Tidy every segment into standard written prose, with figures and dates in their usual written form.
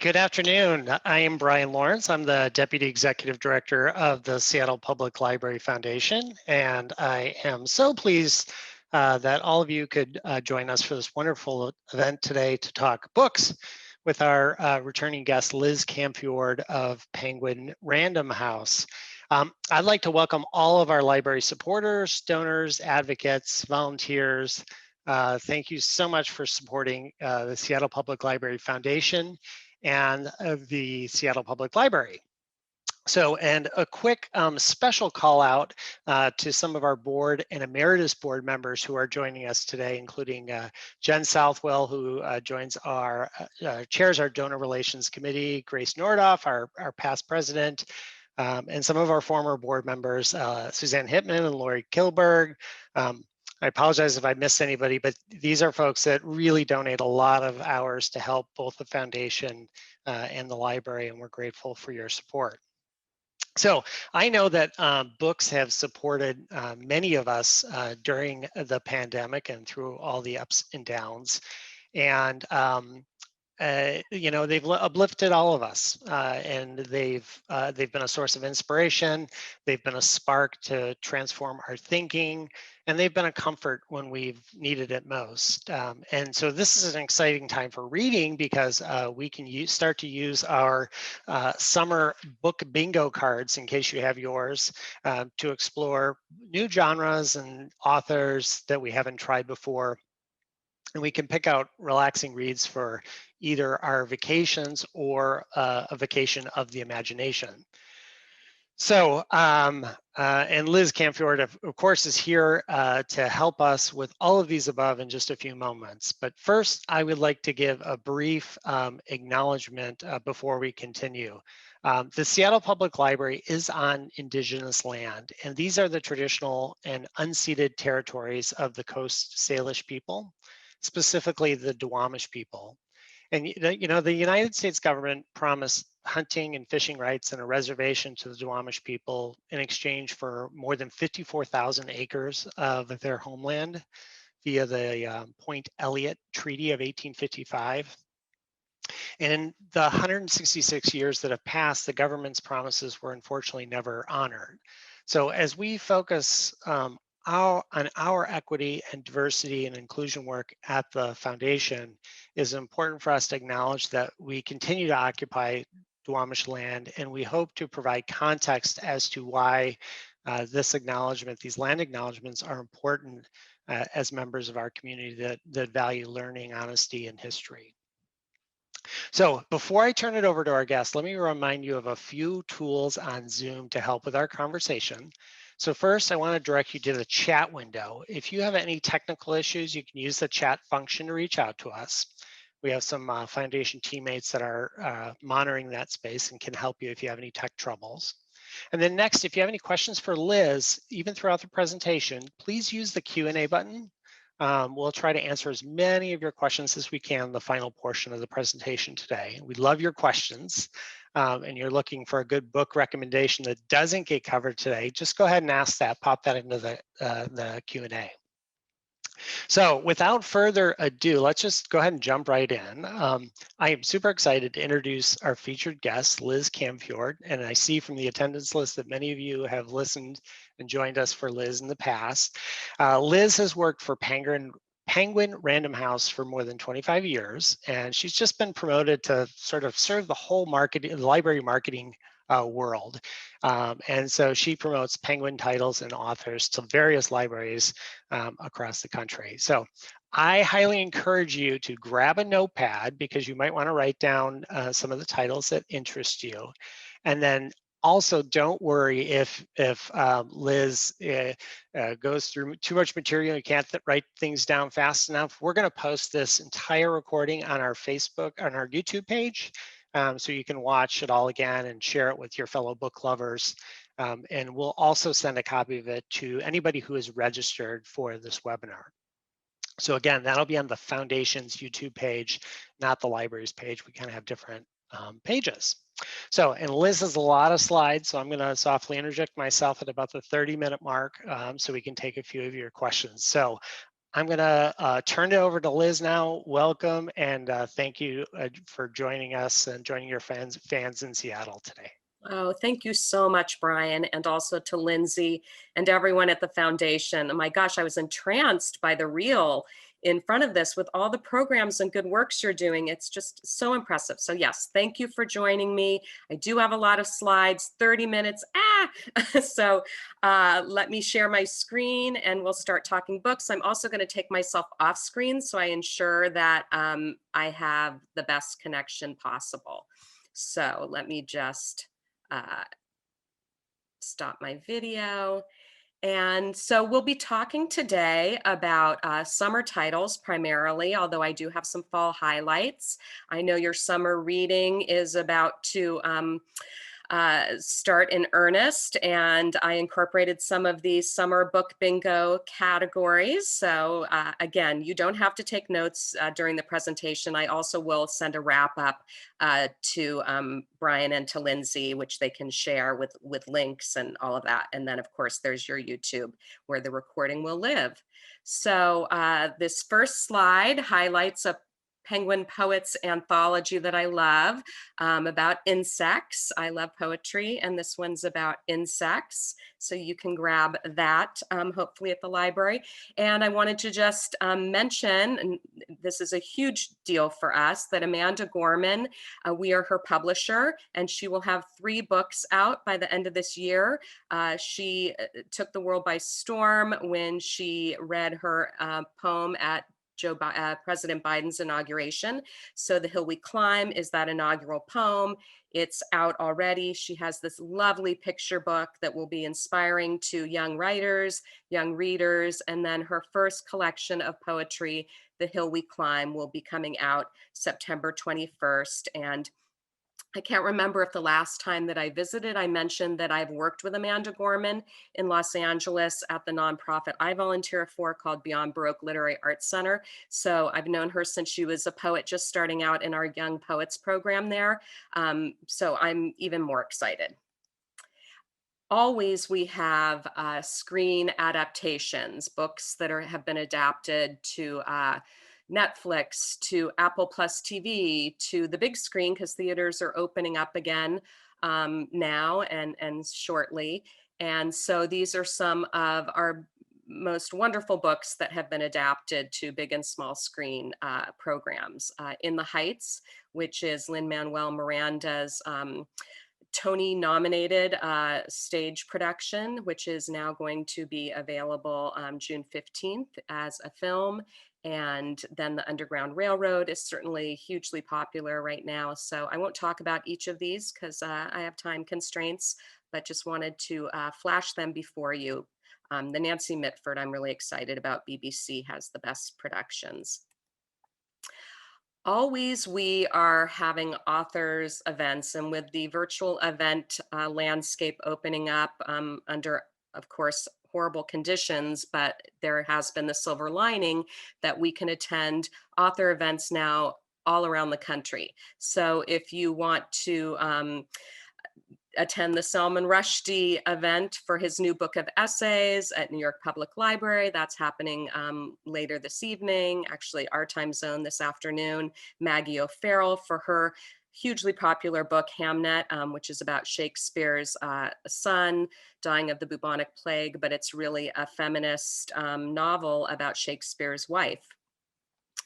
Good afternoon. I am Brian Lawrence. I'm the Deputy Executive Director of the Seattle Public Library Foundation, and I am so pleased that all of you could join us for this wonderful event today to talk books with our returning guest, Liz Camfiord of Penguin Random House. I'd like to welcome all of our library supporters, donors, advocates, volunteers. Thank you so much for supporting the Seattle Public Library Foundation and the Seattle Public Library. So, and a quick special call out to some of our board and emeritus board members who are joining us today, including Jen Southwell, who chairs our Donor Relations Committee, Grace Nordoff, our past president, and some of our former board members, Suzanne Hittman and Lori Kilberg. I apologize if I missed anybody, but these are folks that really donate a lot of hours to help both the foundation and the library, and we're grateful for your support. So I know that books have supported many of us during the pandemic and through all the ups and downs. And you know, they've uplifted all of us, and they've been a source of inspiration. They've been a spark to transform our thinking, and they've been a comfort when we've needed it most. And so this is an exciting time for reading because we can start to use our summer book bingo cards, in case you have yours, to explore new genres and authors that we haven't tried before. And we can pick out relaxing reads for either our vacations or a vacation of the imagination. So, and Liz Camfiord, of course, is here to help us with all of these above in just a few moments. But first, I would like to give a brief acknowledgement before we continue. The Seattle Public Library is on Indigenous land, and these are the traditional and unceded territories of the Coast Salish people, specifically the Duwamish people. And you know, the United States government promised hunting and fishing rights and a reservation to the Duwamish people in exchange for more than 54,000 acres of their homeland via the Point Elliott Treaty of 1855. And in the 166 years that have passed, the government's promises were unfortunately never honored. So as we focus on our equity and diversity and inclusion work at the foundation, is important for us to acknowledge that we continue to occupy Duwamish land, and we hope to provide context as to why these land acknowledgements are important as members of our community that value learning, honesty, and history. So before I turn it over to our guest, let me remind you of a few tools on Zoom to help with our conversation. So first, I want to direct you to the chat window. If you have any technical issues, you can use the chat function to reach out to us. We have some foundation teammates that are monitoring that space and can help you if you have any tech troubles. And then next, if you have any questions for Liz, even throughout the presentation, please use the Q&A button. We'll try to answer as many of your questions as we can in the final portion of the presentation today. We love your questions, and you're looking for a good book recommendation that doesn't get covered today, just go ahead and ask that, pop that into the Q&A. So without further ado, let's just go ahead and jump right in. I am super excited to introduce our featured guest, Liz Camfiord, and I see from the attendance list that many of you have listened and joined us for Liz in the past. Liz has worked for Penguin Random House for more than 25 years, and she's just been promoted to sort of serve the whole library marketing world. And so she promotes Penguin titles and authors to various libraries across the country. So I highly encourage you to grab a notepad because you might want to write down some of the titles that interest you. And then also, don't worry if Liz goes through too much material, you can't write things down fast enough. We're going to post this entire recording on our YouTube page. So you can watch it all again and share it with your fellow book lovers. And we'll also send a copy of it to anybody who is registered for this webinar. So again, that'll be on the Foundation's YouTube page, not the library's page. We kind of have different pages. So, and Liz has a lot of slides, so I'm going to softly interject myself at about the 30-minute mark so we can take a few of your questions. So I'm going to turn it over to Liz now. Welcome, and thank you for joining us and joining your fans in Seattle today. Oh, thank you so much, Brian, and also to Lindsay and everyone at the foundation. Oh my gosh, I was entranced by the reel in front of this with all the programs and good works you're doing. It's just so impressive. So yes, thank you for joining me. I do have a lot of slides, 30 minutes. So let me share my screen and we'll start talking books. I'm also going to take myself off screen so I ensure that I have the best connection possible. So let me just stop my video. And so we'll be talking today about summer titles primarily, although I do have some fall highlights. I know your summer reading is about to start in earnest, and I incorporated some of these summer book bingo categories. So again, you don't have to take notes during the presentation. I also will send a wrap up to Brian and to Lindsay, which they can share with links and all of that. And then of course there's your YouTube where the recording will live. So this first slide highlights a Penguin Poets anthology that I love about insects. I love poetry, and this one's about insects. So you can grab that hopefully at the library. And I wanted to just mention, and this is a huge deal for us, that Amanda Gorman, we are her publisher, and she will have 3 books out by the end of this year. She took the world by storm when she read her poem at President Biden's inauguration. So The Hill We Climb is that inaugural poem. It's out already. She has this lovely picture book that will be inspiring to young writers, young readers, and then her first collection of poetry, The Hill We Climb, will be coming out September 21st. And I can't remember if the last time that I visited, I mentioned that I've worked with Amanda Gorman in Los Angeles at the nonprofit I volunteer for called Beyond Baroque Literary Arts Center. So I've known her since she was a poet just starting out in our Young Poets program there. So I'm even more excited. Always we have screen adaptations, books that have been adapted to Netflix, to Apple Plus TV, to the big screen, because theaters are opening up again now and shortly. And so these are some of our most wonderful books that have been adapted to big and small screen programs. In the Heights, which is Lin-Manuel Miranda's Tony nominated stage production, which is now going to be available June 15th as a film. And then The Underground Railroad is certainly hugely popular right now. So I won't talk about each of these because I have time constraints, but just wanted to flash them before you. The Nancy Mitford, I'm really excited about. BBC has the best productions. Always we are having authors events, and with the virtual event landscape opening up under, of course, horrible conditions, but there has been the silver lining that we can attend author events now all around the country. So if you want to attend the Salman Rushdie event for his new book of essays at New York Public Library. That's happening later this evening, actually our time zone this afternoon. Maggie O'Farrell for her hugely popular book, Hamnet, which is about Shakespeare's son dying of the bubonic plague, but it's really a feminist novel about Shakespeare's wife.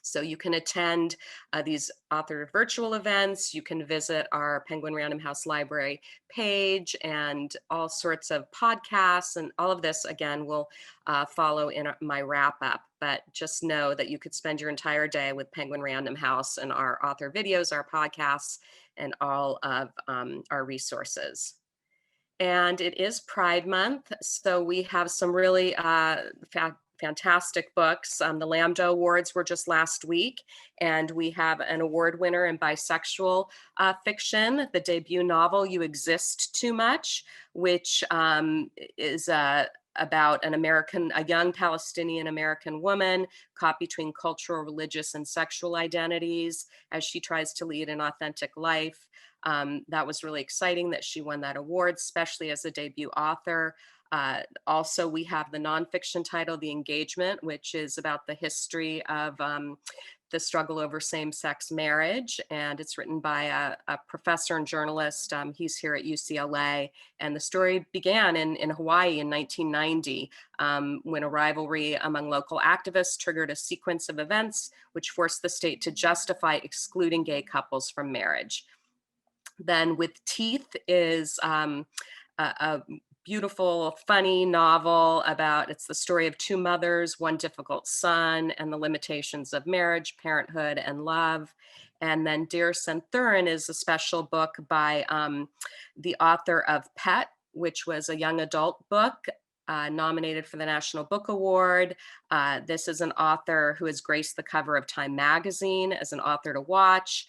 So you can attend these author virtual events. You can visit our Penguin Random House Library page, and all sorts of podcasts, and all of this again will follow in my wrap up. But just know that you could spend your entire day with Penguin Random House and our author videos, our podcasts, and all of our resources. And it is Pride Month, so we have some really fantastic books. The Lambda Awards were just last week, and we have an award winner in bisexual fiction, the debut novel You Exist Too Much, which is about a young Palestinian American woman caught between cultural, religious, and sexual identities as she tries to lead an authentic life. That was really exciting that she won that award, especially as a debut author. Also, we have the nonfiction title, The Engagement, which is about the history of the struggle over same-sex marriage, and it's written by a professor and journalist. He's here at UCLA, and the story began in Hawaii in 1990, when a rivalry among local activists triggered a sequence of events which forced the state to justify excluding gay couples from marriage. Then With Teeth is a beautiful, funny novel about, it's the story of two mothers, one difficult son, and the limitations of marriage, parenthood, and love. And then Dear Santhurin is a special book by the author of Pet, which was a young adult book nominated for the National Book Award. This is an author who has graced the cover of Time magazine as an author to watch.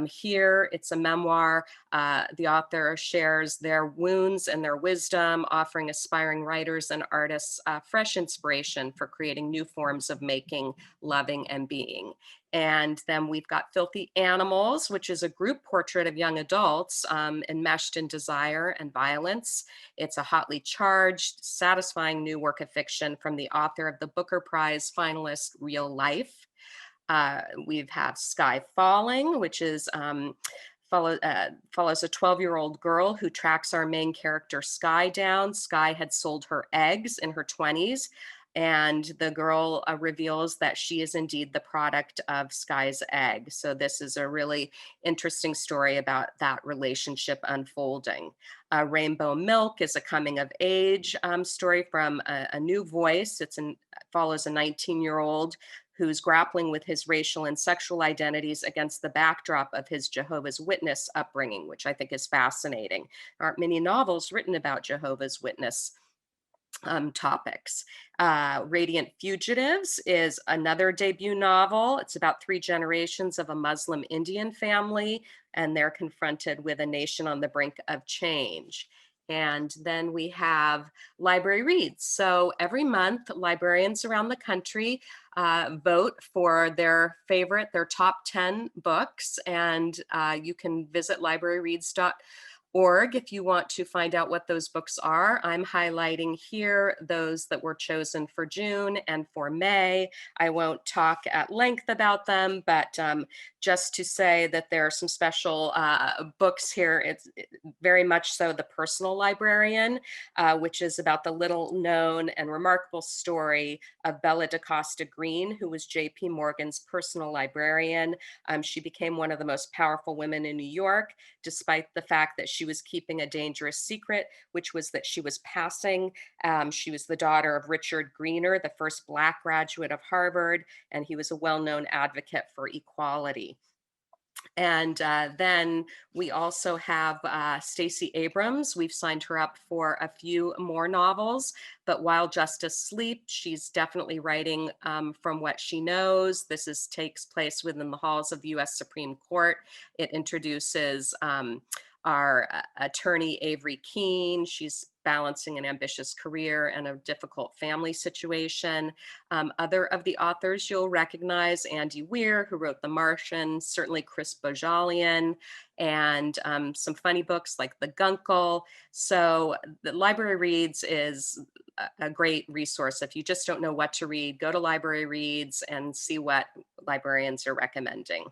Here, it's a memoir. The author shares their wounds and their wisdom, offering aspiring writers and artists fresh inspiration for creating new forms of making, loving, and being. And then we've got Filthy Animals, which is a group portrait of young adults enmeshed in desire and violence. It's a hotly charged, satisfying new work of fiction from the author of the Booker Prize finalist Real Life. We have Sky Falling, which is follows a 12-year-old girl who tracks our main character Sky down. Sky had sold her eggs in her 20s, and the girl reveals that she is indeed the product of Sky's egg. So this is a really interesting story about that relationship unfolding. Rainbow Milk is a coming of age story from a new voice. Follows a 19-year-old who's grappling with his racial and sexual identities against the backdrop of his Jehovah's Witness upbringing, which I think is fascinating. There aren't many novels written about Jehovah's Witness topics. Radiant Fugitives is another debut novel. It's about three generations of a Muslim Indian family, and they're confronted with a nation on the brink of change. And then we have Library Reads. So every month, librarians around the country vote for their top 10 books, and you can visit libraryreads.org if you want to find out what those books are. I'm highlighting here those that were chosen for June and for May. I won't talk at length about them, but just to say that there are some special books here. It's very much so The Personal Librarian, which is about the little known and remarkable story of Bella DaCosta Green, who was J.P. Morgan's personal librarian. She became one of the most powerful women in New York, despite the fact that she was keeping a dangerous secret, which was that she was passing. She was the daughter of Richard Greener, the first Black graduate of Harvard, and he was a well-known advocate for equality. And then we also have Stacey Abrams. We've signed her up for a few more novels, but while Justice sleeps, she's definitely writing from what she knows. This takes place within the halls of the U.S. Supreme Court. It introduces our attorney, Avery Keene. She's balancing an ambitious career and a difficult family situation. Other of the authors you'll recognize: Andy Weir, who wrote The Martian, certainly Chris Bojalian, and some funny books like The Guncle. So the Library Reads is a great resource. If you just don't know what to read, go to Library Reads and see what librarians are recommending.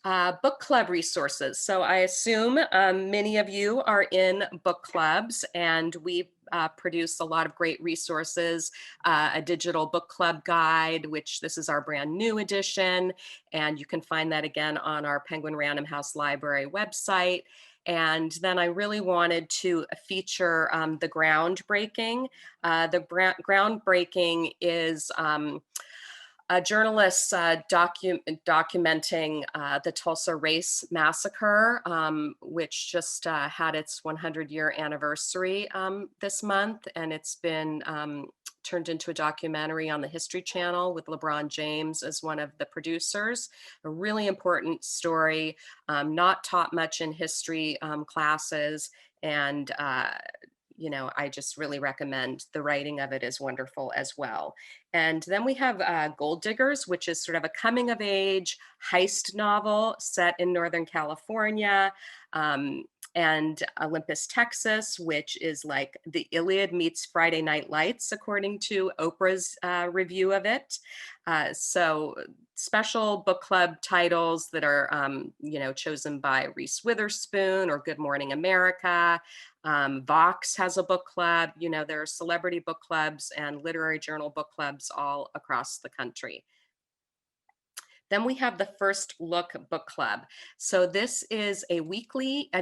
Book club resources. So I assume many of you are in book clubs, and we produce a lot of great resources, a digital book club guide, which this is our brand new edition, and you can find that again on our Penguin Random House Library website. And then I really wanted to feature the groundbreaking. The groundbreaking is a journalist documenting the Tulsa Race Massacre, which just had its 100-year anniversary this month, and it's been turned into a documentary on the History Channel with LeBron James as one of the producers. A really important story, not taught much in history classes, and I just really recommend. The writing of it is wonderful as well. And then we have Gold Diggers, which is sort of a coming of age heist novel set in Northern California. and Olympus, Texas, which is like the Iliad meets Friday Night Lights, according to Oprah's review of it. So special book club titles that are, chosen by Reese Witherspoon or Good Morning America. Vox has a book club. There are celebrity book clubs and literary journal book clubs all across the country. Then we have the First Look Book Club. So this is a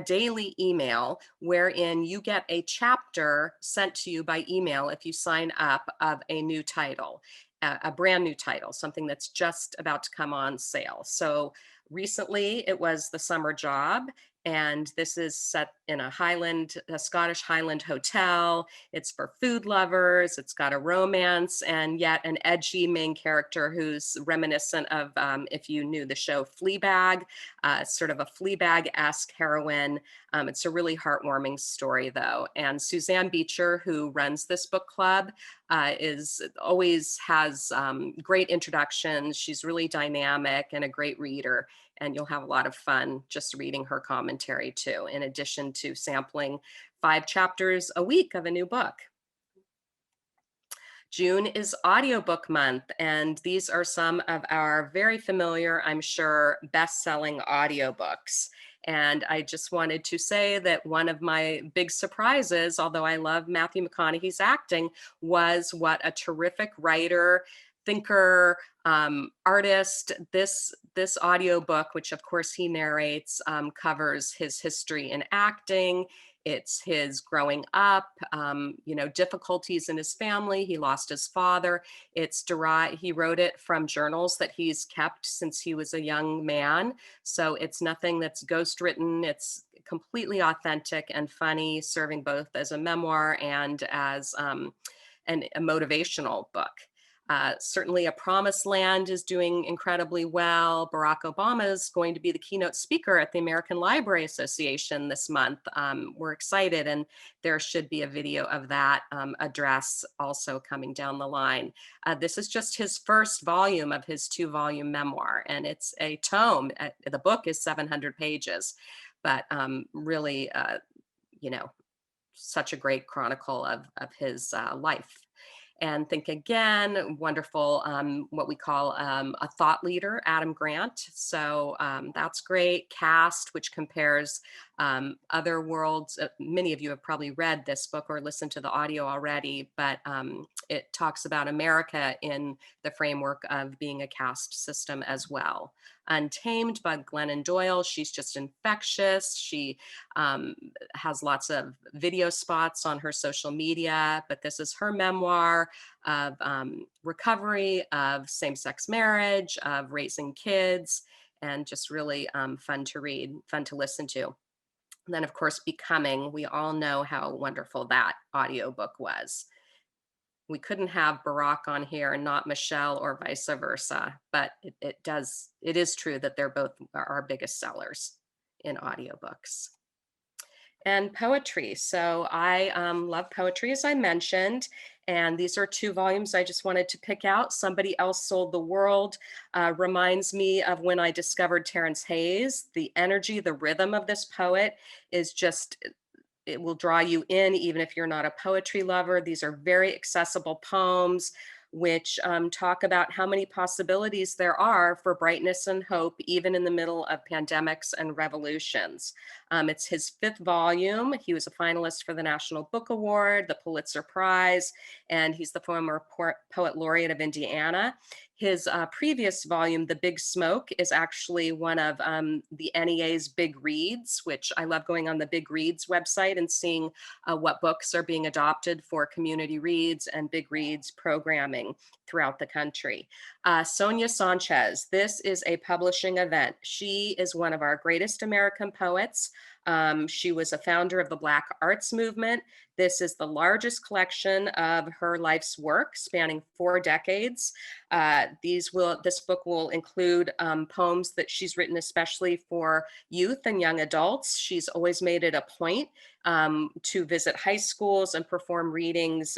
daily email wherein you get a chapter sent to you by email if you sign up of a new title, a brand new title, something that's just about to come on sale. So recently it was The Summer Job, and this is set in a Scottish Highland hotel. It's for food lovers. It's got a romance and yet an edgy main character who's reminiscent of, if you knew the show Fleabag, sort of a Fleabag-esque heroine. It's a really heartwarming story, though. And Suzanne Beecher, who runs this book club, always has great introductions. She's really dynamic and a great reader, and you'll have a lot of fun just reading her commentary too, in addition to sampling 5 chapters a week of a new book. June is audiobook month, and these are some of our very familiar, I'm sure, best-selling audiobooks. And I just wanted to say that one of my big surprises, although I love Matthew McConaughey's acting, was what a terrific writer, thinker, artist. This audiobook, which of course he narrates, covers his history in acting. It's his growing up, difficulties in his family. He lost his father. He wrote it from journals that he's kept since he was a young man. So it's nothing that's ghostwritten. It's completely authentic and funny, serving both as a memoir and as a motivational book. Certainly A Promised Land is doing incredibly well. Barack Obama is going to be the keynote speaker at the American Library Association this month. We're excited, and there should be a video of that address also coming down the line. This is just his first volume of his 2-volume memoir, and it's a tome. The book is 700 pages, but really, such a great chronicle of his life. And Think Again, wonderful, what we call a thought leader, Adam Grant. So that's great. Cast, which compares other worlds. Many of you have probably read this book or listened to the audio already, but it talks about America in the framework of being a caste system as well. Untamed by Glennon Doyle. She's just infectious. She has lots of video spots on her social media, but this is her memoir of recovery, of same-sex marriage, of raising kids, and just really fun to read, fun to listen to. And then, of course, Becoming. We all know how wonderful that audiobook was. We couldn't have Barack on here and not Michelle, or vice versa, but it is true that they're both our biggest sellers in audiobooks. And poetry. So I love poetry, as I mentioned, and these are 2 volumes I just wanted to pick out. Somebody Else Sold the World reminds me of when I discovered Terrence Hayes. The energy, the rhythm of this poet is just, it will draw you in even if you're not a poetry lover. These are very accessible poems which talk about how many possibilities there are for brightness and hope, even in the middle of pandemics and revolutions. It's his 5th volume. He was a finalist for the National Book Award, the Pulitzer Prize, and he's the former poet laureate of Indiana. His previous volume, The Big Smoke, is actually one of the NEA's Big Reads, which I love going on the Big Reads website and seeing what books are being adopted for community reads and Big Reads programming throughout the country. Sonia Sanchez, this is a publishing event. She is one of our greatest American poets. She was a founder of the Black Arts Movement. This is the largest collection of her life's work, spanning 4 decades. This book will include poems that she's written especially for youth and young adults. She's always made it a point to visit high schools and perform readings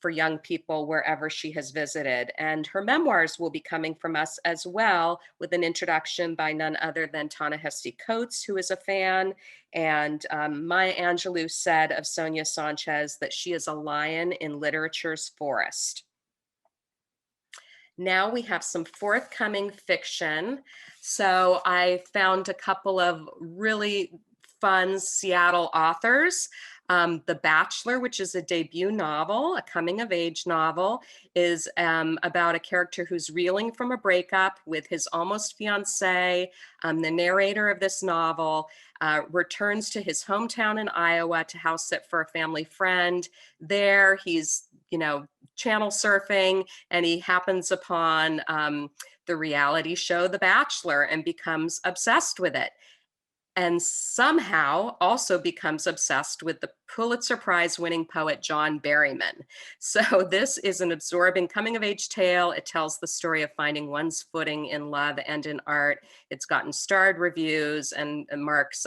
for young people wherever she has visited. And her memoirs will be coming from us as well, with an introduction by none other than Ta-Nehisi Coates, who is a fan. And Maya Angelou said of Sonia Sanchez that she is a lion in literature's forest. Now we have some forthcoming fiction. So I found a couple of really fun Seattle authors. The Bachelor, which is a debut novel, a coming of age novel, is about a character who's reeling from a breakup with his almost fiancée. The narrator of this novel returns to his hometown in Iowa to house sit for a family friend. There he's, channel surfing, and he happens upon the reality show The Bachelor and becomes obsessed with it, and somehow also becomes obsessed with the Pulitzer Prize winning poet John Berryman. So this is an absorbing coming of age tale. It tells the story of finding one's footing in love and in art. It's gotten starred reviews and marks,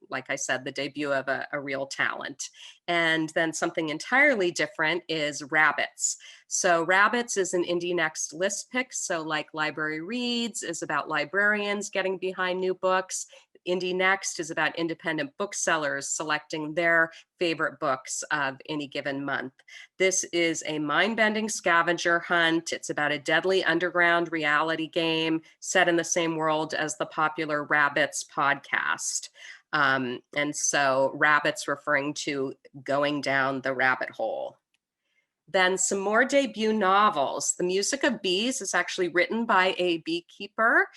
like I said, the debut of a real talent. And then something entirely different is Rabbits. So Rabbits is an Indie Next list pick. So like Library Reads is about librarians getting behind new books. Indie Next is about independent booksellers selecting their favorite books of any given month. This is a mind-bending scavenger hunt. It's about a deadly underground reality game set in the same world as the popular Rabbits podcast. And so Rabbits referring to going down the rabbit hole. Then some more debut novels. The Music of Bees is actually written by a beekeeper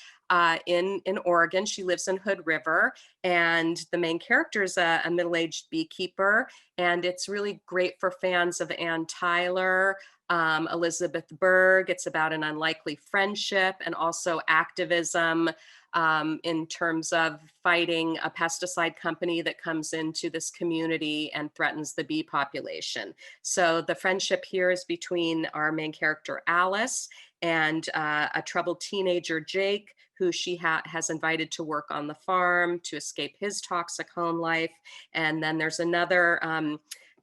in Oregon. She lives in Hood River, and the main character is a middle-aged beekeeper, and it's really great for fans of Ann Tyler, Elizabeth Berg. It's about an unlikely friendship and also activism in terms of fighting a pesticide company that comes into this community and threatens the bee population. So the friendship here is between our main character, Alice, and a troubled teenager, Jake, who she has invited to work on the farm to escape his toxic home life. And then there's another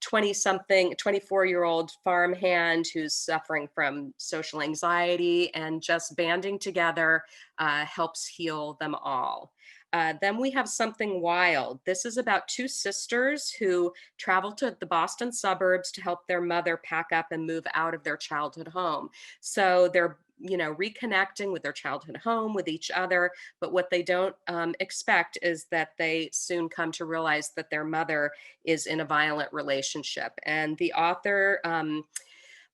24-year-old farmhand who's suffering from social anxiety, and just banding together helps heal them all. Then we have Something Wild. This is about two sisters who travel to the Boston suburbs to help their mother pack up and move out of their childhood home. So they're reconnecting with their childhood home, with each other. But what they don't expect is that they soon come to realize that their mother is in a violent relationship. And the author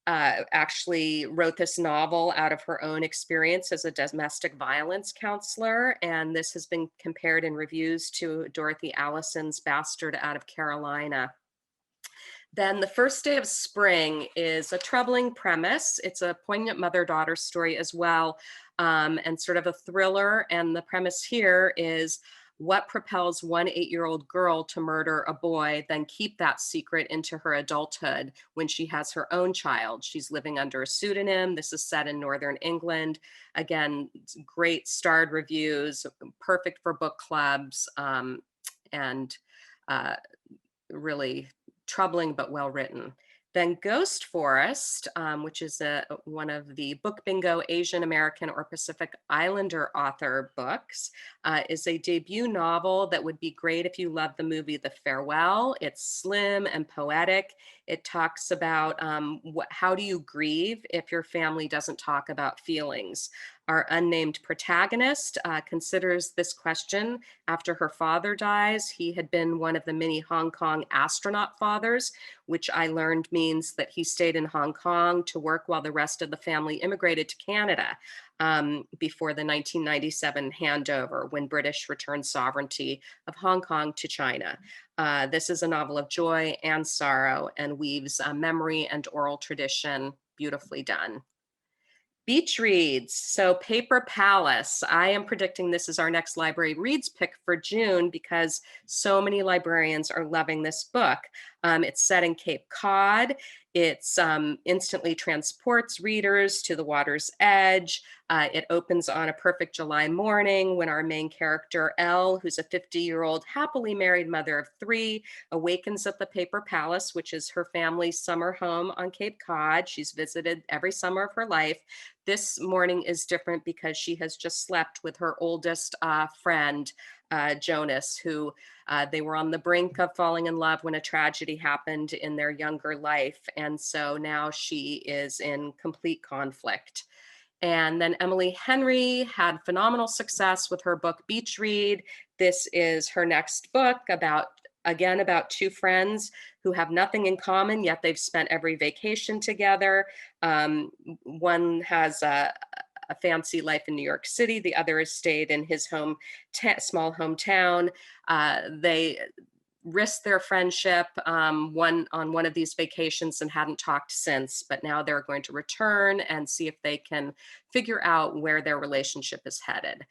actually wrote this novel out of her own experience as a domestic violence counselor. And this has been compared in reviews to Dorothy Allison's Bastard out of Carolina. Then The First Day of Spring is a troubling premise. It's a poignant mother-daughter story as well, and sort of a thriller. And the premise here is what propels one 8-year-old girl to murder a boy, then keep that secret into her adulthood when she has her own child. She's living under a pseudonym. This is set in Northern England. Again, great starred reviews, perfect for book clubs, and really troubling but well written. Then Ghost Forest, which is one of the Book Bingo Asian American or Pacific Islander author books, is a debut novel that would be great if you love the movie The Farewell. It's slim and poetic. It talks about how do you grieve if your family doesn't talk about feelings. Our unnamed protagonist considers this question after her father dies. He had been one of the many Hong Kong astronaut fathers, which I learned means that he stayed in Hong Kong to work while the rest of the family immigrated to Canada before the 1997 handover, when British returned sovereignty of Hong Kong to China. This is a novel of joy and sorrow and weaves memory and oral tradition beautifully done. Beach reads. So Paper Palace. I am predicting this is our next library reads pick for June because so many librarians are loving this book. It's set in Cape Cod. It's instantly transports readers to the water's edge. It opens on a perfect July morning when our main character, Elle, who's a 50-year-old happily married mother of three, awakens at the Paper Palace, which is her family's summer home on Cape Cod. She's visited every summer of her life. This morning is different because she has just slept with her oldest friend, Jonas, who they were on the brink of falling in love when a tragedy happened in their younger life. And so now she is in complete conflict. And then Emily Henry had phenomenal success with her book Beach Read. This is her next book about, again, about two friends who have nothing in common, yet they've spent every vacation together. One has a fancy life in New York City. The other has stayed in his small hometown. They risked their friendship on one of these vacations and hadn't talked since, but now they're going to return and see if they can figure out where their relationship is headed.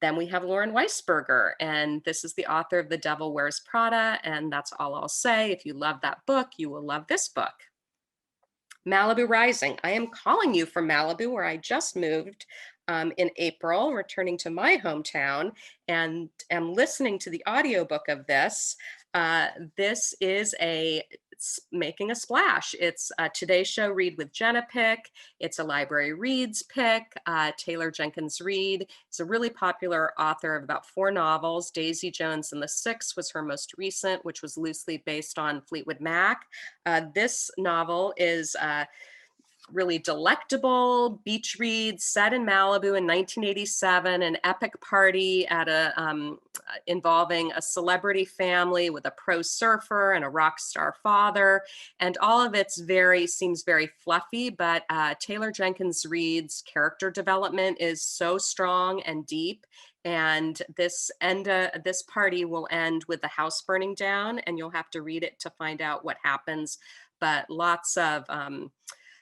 Then we have Lauren Weisberger, and this is the author of The Devil Wears Prada, and that's all I'll say. If you love that book, you will love this book. Malibu Rising. I am calling you from Malibu, where I just moved in April, returning to my hometown, and am listening to the audiobook of this. This is making a splash. It's a Today Show Read with Jenna pick. It's a Library Reads pick. Taylor Jenkins Reid is a really popular author of about 4 novels. Daisy Jones and the Six was her most recent, which was loosely based on Fleetwood Mac. This novel is really delectable beach read set in Malibu in 1987, an epic party at involving a celebrity family with a pro surfer and a rock star father. And all of it seems very fluffy, but Taylor Jenkins Reid's character development is so strong and deep. And this party will end with the house burning down, and you'll have to read it to find out what happens. But lots of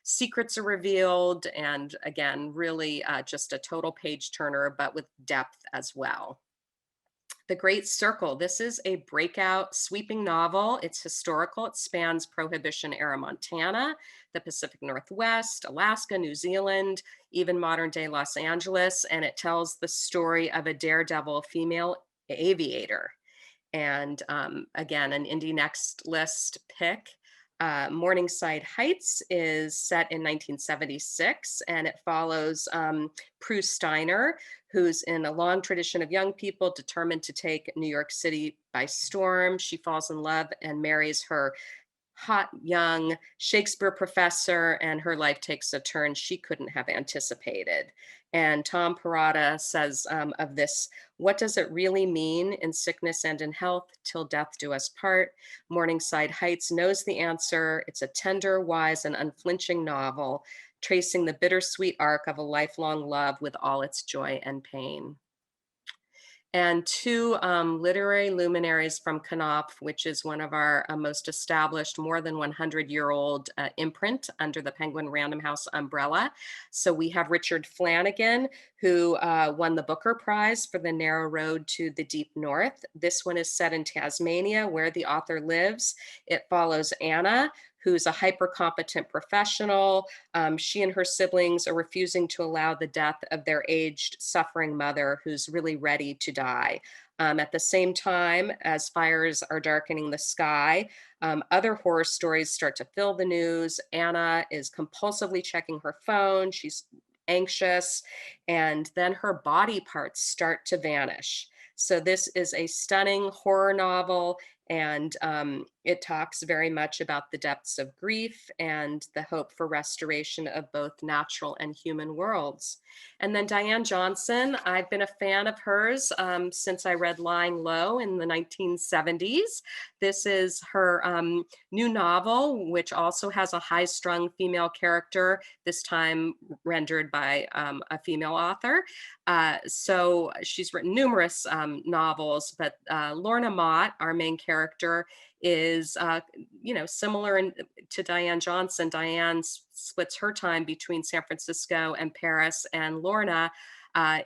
secrets are revealed, and again, really just a total page turner, but with depth as well. The Great Circle. This is a breakout sweeping novel. It's historical. It spans Prohibition era Montana, the Pacific Northwest, Alaska, New Zealand, even modern day Los Angeles. And it tells the story of a daredevil female aviator. And again, an Indie Next List pick. Morningside Heights is set in 1976, and it follows Prue Steiner, who's in a long tradition of young people determined to take New York City by storm. She falls in love and marries her hot young Shakespeare professor, and her life takes a turn she couldn't have anticipated. And Tom Perrotta says of this, what does it really mean in sickness and in health, till death do us part? Morningside Heights knows the answer. It's a tender, wise, and unflinching novel, tracing the bittersweet arc of a lifelong love with all its joy and pain. And 2 literary luminaries from Knopf, which is one of our most established, more than 100-year-old imprint under the Penguin Random House umbrella. So we have Richard Flanagan, who won the Booker Prize for The Narrow Road to the Deep North. This one is set in Tasmania, where the author lives. It follows Anna, who's a hyper-competent professional. She and her siblings are refusing to allow the death of their aged, suffering mother, who's really ready to die. At the same time, as fires are darkening the sky, other horror stories start to fill the news. Anna is compulsively checking her phone. She's anxious, and then her body parts start to vanish. So this is a stunning horror novel, and it talks very much about the depths of grief and the hope for restoration of both natural and human worlds. And then Diane Johnson, I've been a fan of hers since I read Lying Low in the 1970s. This is her new novel, which also has a high-strung female character, this time rendered by a female author. So she's written numerous novels, but Lorna Mott, our main character, is similar to Diane Johnson. Diane splits her time between San Francisco and Paris, and Lorna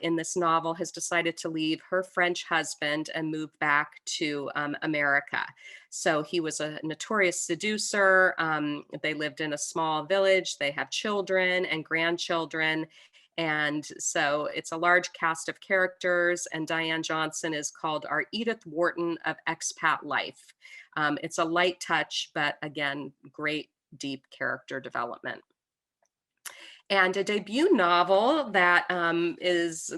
in this novel has decided to leave her French husband and move back to America. So he was a notorious seducer. They lived in a small village. They have children and grandchildren. And so it's a large cast of characters, and Diane Johnson is called our Edith Wharton of expat life. It's a light touch, but again, great deep character development. And a debut novel that is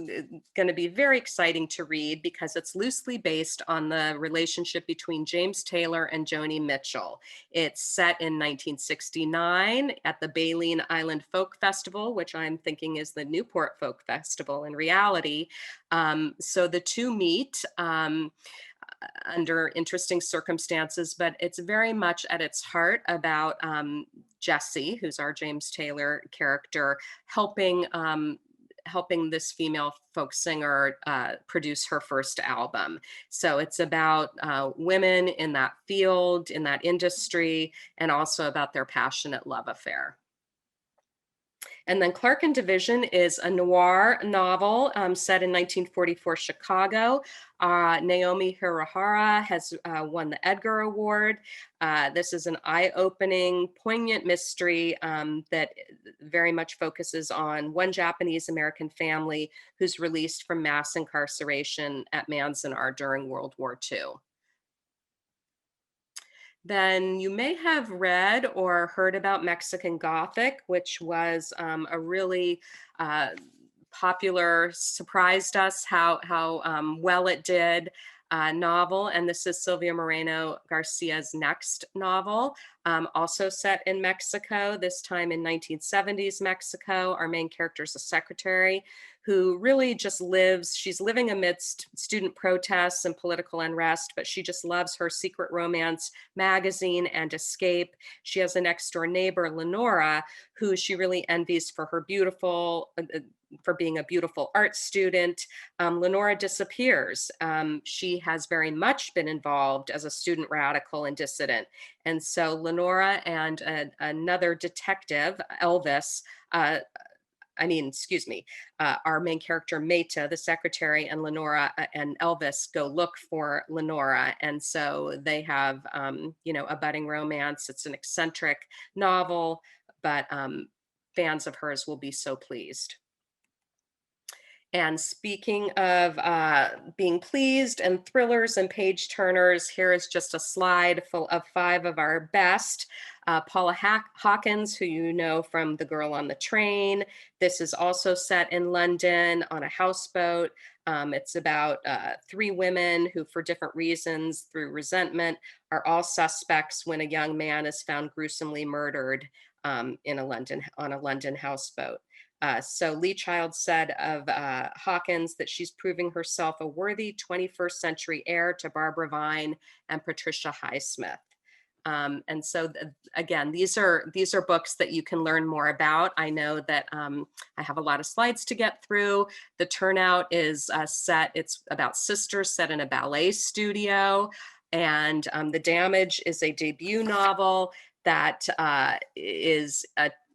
going to be very exciting to read because it's loosely based on the relationship between James Taylor and Joni Mitchell. It's set in 1969 at the Baleen Island Folk Festival, which I'm thinking is the Newport Folk Festival in reality. So the two meet under interesting circumstances, but it's very much at its heart about Jessie, who's our James Taylor character, helping this female folk singer produce her first album. So it's about women in that field, in that industry, and also about their passionate love affair. And then Clark and Division is a noir novel set in 1944 Chicago. Naomi Hirahara has won the Edgar Award. This is an eye-opening, poignant mystery that very much focuses on one Japanese American family who's released from mass incarceration at Manzanar during World War II. Then you may have read or heard about Mexican Gothic, which was a really popular, surprised us how well it did novel. And this is Silvia Moreno Garcia's next novel, also set in Mexico, this time in 1970s Mexico. Our main character is a secretary who really just lives, she's living amidst student protests and political unrest, but she just loves her secret romance magazine and escape. She has a next door neighbor, Lenora, who she really envies for her for being a beautiful art student. Lenora disappears. She has very much been involved as a student radical and dissident. And so Lenora and another detective, Elvis, our main character, Meta, the secretary, and Lenora and Elvis go look for Lenora. And so they have, a budding romance. It's an eccentric novel, but fans of hers will be so pleased. And speaking of being pleased and thrillers and page turners, here is just a slide full of 5 of our best. PAULA HAWKINS, who you know from The Girl on the Train. This is also set in London on a houseboat. It's about 3 women who, for different reasons, through resentment, are all suspects when a young man is found gruesomely murdered on a London houseboat. So Lee Child said of Hawkins that she's proving herself a worthy 21st century heir to Barbara Vine and Patricia Highsmith. And so again, these are books that you can learn more about. I know that I have a lot of slides to get through. The turnout is it's about sisters set in a ballet studio. And The Damage is a debut novel that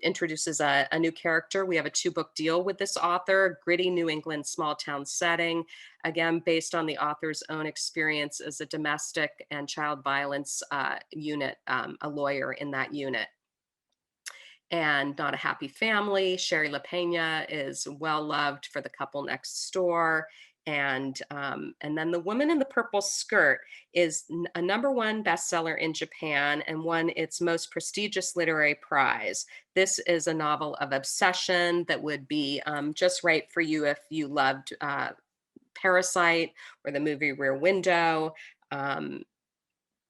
introduces a new character. We have a 2-book deal with this author, gritty New England small town setting, again, based on the author's own experience as a domestic and child violence unit, a lawyer in that unit. And Not a Happy Family, Sherry LaPena is well loved for The Couple Next Door. And then The Woman in the Purple Skirt is a #1 bestseller in Japan and won its most prestigious literary prize. This is a novel of obsession that would be just right for you if you loved Parasite or the movie Rear Window.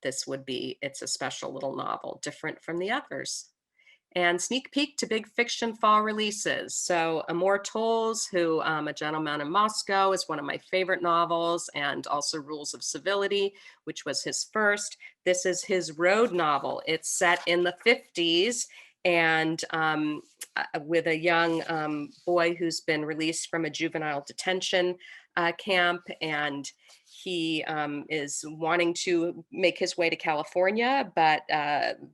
It's a special little novel, different from the others. And sneak peek to big fiction fall releases. So Amor Tolls, who A Gentleman in Moscow is one of my favorite novels, and also Rules of Civility, which was his first. This is his road novel. It's set in the 50s and with a young boy who's been released from a juvenile detention camp, and he is wanting to make his way to California, but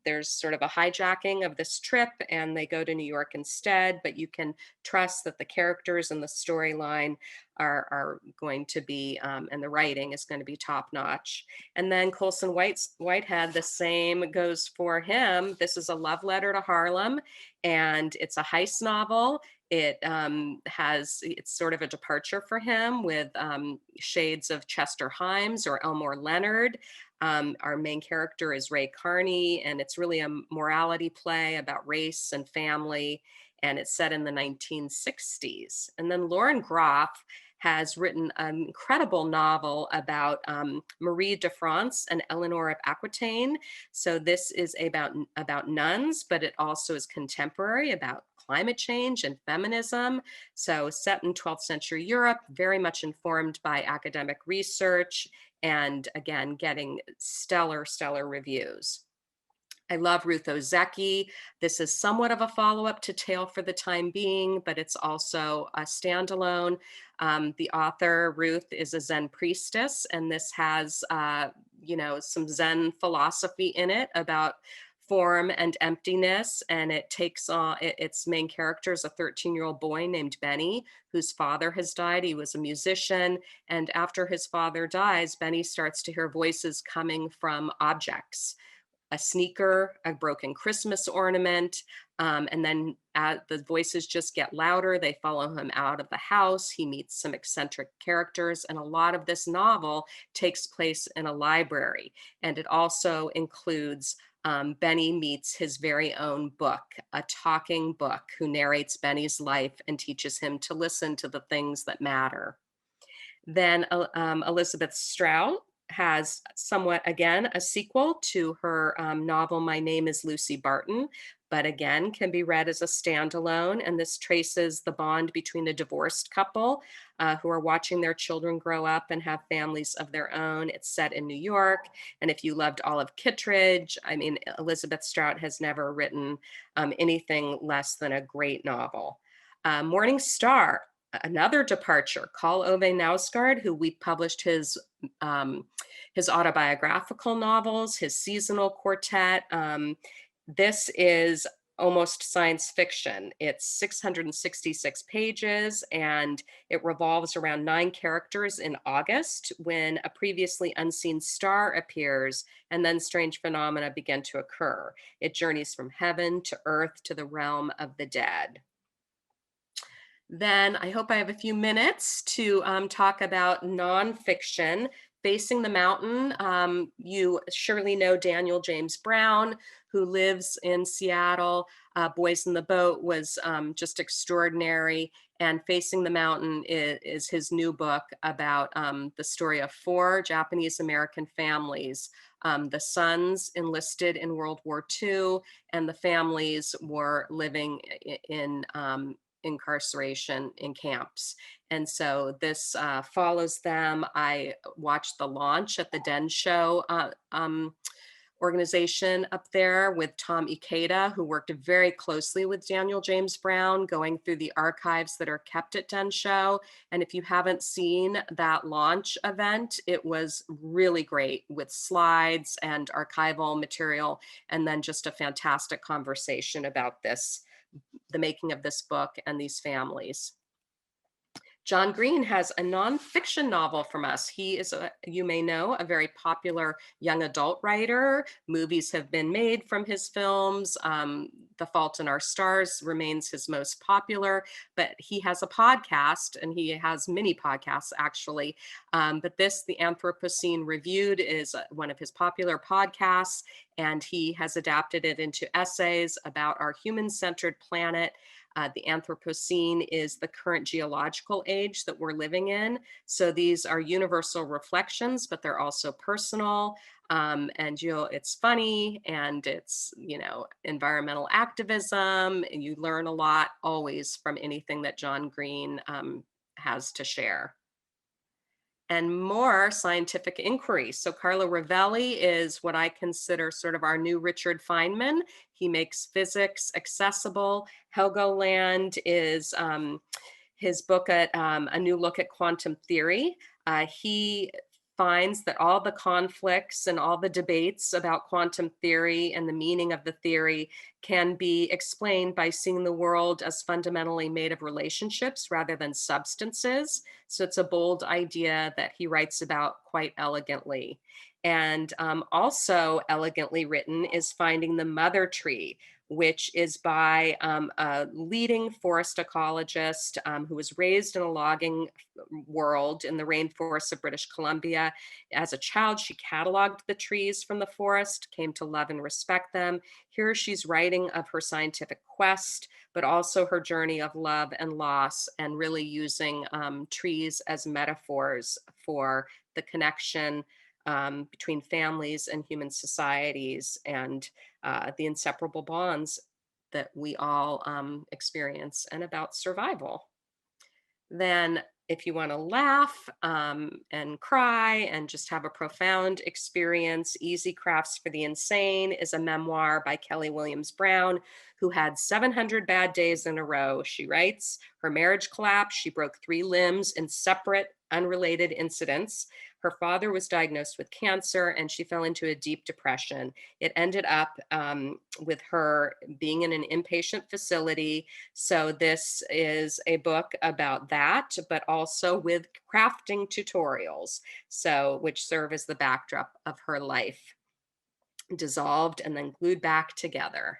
there's sort of a hijacking of this trip, and they go to New York instead. But you can trust that the characters and the storyline are going to be, and the writing is going to be top notch. And then Whitehead, the same goes for him. This is a love letter to Harlem, and it's a heist novel. It's sort of a departure for him, with shades of Chester Himes or Elmore Leonard. Our main character is Ray Carney, and it's really a morality play about race and family, and it's set in the 1960s. And then Lauren Groff has written an incredible novel about Marie de France and Eleanor of Aquitaine. So this is about nuns, but it also is contemporary, about climate change and feminism. So set in 12th century Europe, very much informed by academic research, and again, getting stellar reviews. I love Ruth Ozeki. This is somewhat of a follow-up to Tale for the Time Being, but it's also a standalone. The author, Ruth, is a Zen priestess, and this has, some Zen philosophy in it about form and emptiness. And it takes on its main character is a 13-year-old boy named Benny, whose father has died. He was a musician. And after his father dies, Benny starts to hear voices coming from objects: a sneaker, a broken Christmas ornament. And then the voices just get louder. They follow him out of the house. He meets some eccentric characters. And a lot of this novel takes place in a library. And it also includes Benny meets his very own book, a talking book, who narrates Benny's life and teaches him to listen to the things that matter. Then Elizabeth Strout has somewhat, again, a sequel to her novel, My Name is Lucy Barton, but again, can be read as a standalone. And this traces the bond between a divorced couple who are watching their children grow up and have families of their own. It's set in New York. And if you loved Olive Kittredge, I mean, Elizabeth Strout has never written anything less than a great novel. Morning Star, another departure, Carl Ove Knausgaard, who we published his autobiographical novels, his seasonal quartet. This is almost science fiction. It's 666 pages, and it revolves around 9 characters in August, when a previously unseen star appears, and then strange phenomena begin to occur. It journeys from heaven to earth to the realm of the dead. Then I hope I have a few minutes to talk about nonfiction. Facing the Mountain, you surely know Daniel James Brown, who lives in Seattle. Boys in the Boat was just extraordinary. And Facing the Mountain is his new book about the story of 4 Japanese American families. The sons enlisted in World War II, and the families were living in incarceration in camps. And so this follows them. I watched the launch at the Den Show organization up there with Tom Ikeda, who worked very closely with Daniel James Brown, going through the archives that are kept at Den Show. And if you haven't seen that launch event, it was really great, with slides and archival material, and then just a fantastic conversation about the making of this book and these families. John Green has a nonfiction novel from us. He is, you may know, a very popular young adult writer. Movies have been made from his films. The Fault in Our Stars remains his most popular, but he has a podcast, and he has many podcasts, actually. But this, The Anthropocene Reviewed, is one of his popular podcasts, and he has adapted it into essays about our human-centered planet. The Anthropocene is the current geological age that we're living in. So these are universal reflections, but they're also personal. And it's funny, and it's, environmental activism. And you learn a lot always from anything that John Green has to share. And more scientific inquiry. So Carlo Rovelli is what I consider sort of our new Richard Feynman. He makes physics accessible. Helgoland is his book at A New Look at Quantum Theory. He finds that all the conflicts and all the debates about quantum theory and the meaning of the theory can be explained by seeing the world as fundamentally made of relationships rather than substances. So it's a bold idea that he writes about quite elegantly. And also elegantly written is Finding the Mother Tree, which is by a leading forest ecologist who was raised in a logging world in the rainforests of British Columbia. As a child, she cataloged the trees from the forest, came to love and respect them. Here she's writing of her scientific quest, but also her journey of love and loss, and really using trees as metaphors for the connection between families and human societies, and the inseparable bonds that we all experience, and about survival. Then, if you want to laugh and cry and just have a profound experience, Easy Crafts for the Insane is a memoir by Kelly Williams Brown, who had 700 bad days in a row. She writes, her marriage collapsed. She broke 3 limbs in separate, unrelated incidents. Her father was diagnosed with cancer, and she fell into a deep depression. It ended up with her being in an inpatient facility. So this is a book about that, but also with crafting tutorials, so which serve as the backdrop of her life, dissolved and then glued back together.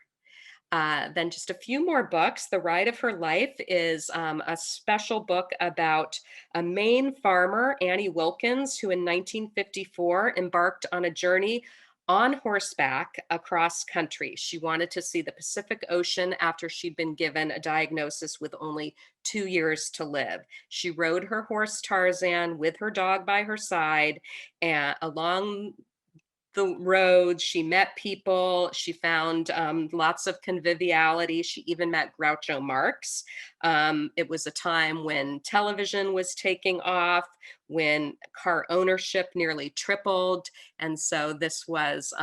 Then just a few more books. The Ride of Her Life is a special book about a Maine farmer, Annie Wilkins, who in 1954 embarked on a journey on horseback across country. She wanted to see the Pacific Ocean after she'd been given a diagnosis with only 2 years to live. She rode her horse Tarzan with her dog by her side, and along the roads. She met people. She found lots of conviviality. She even met Groucho Marx. It was a time when television was taking off, when car ownership nearly tripled. And so this was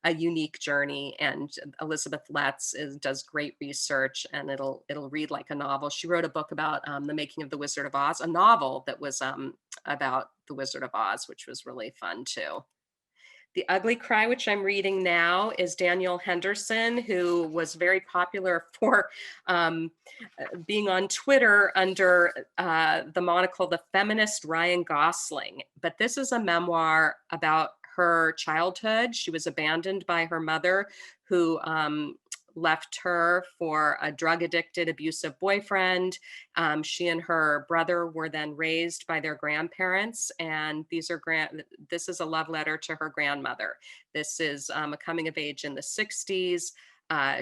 a unique journey. And Elizabeth Letts does great research, and it'll read like a novel. She wrote a book about the making of The Wizard of Oz, a novel that was about The Wizard of Oz, which was really fun too. The Ugly Cry, which I'm reading now, is Danielle Henderson, who was very popular for being on Twitter under the monocle The Feminist Ryan Gosling. But this is a memoir about her childhood. She was abandoned by her mother, who left her for a drug addicted, abusive boyfriend. She and her brother were then raised by their grandparents, and this is a love letter to her grandmother. This is a coming of age in the 60s.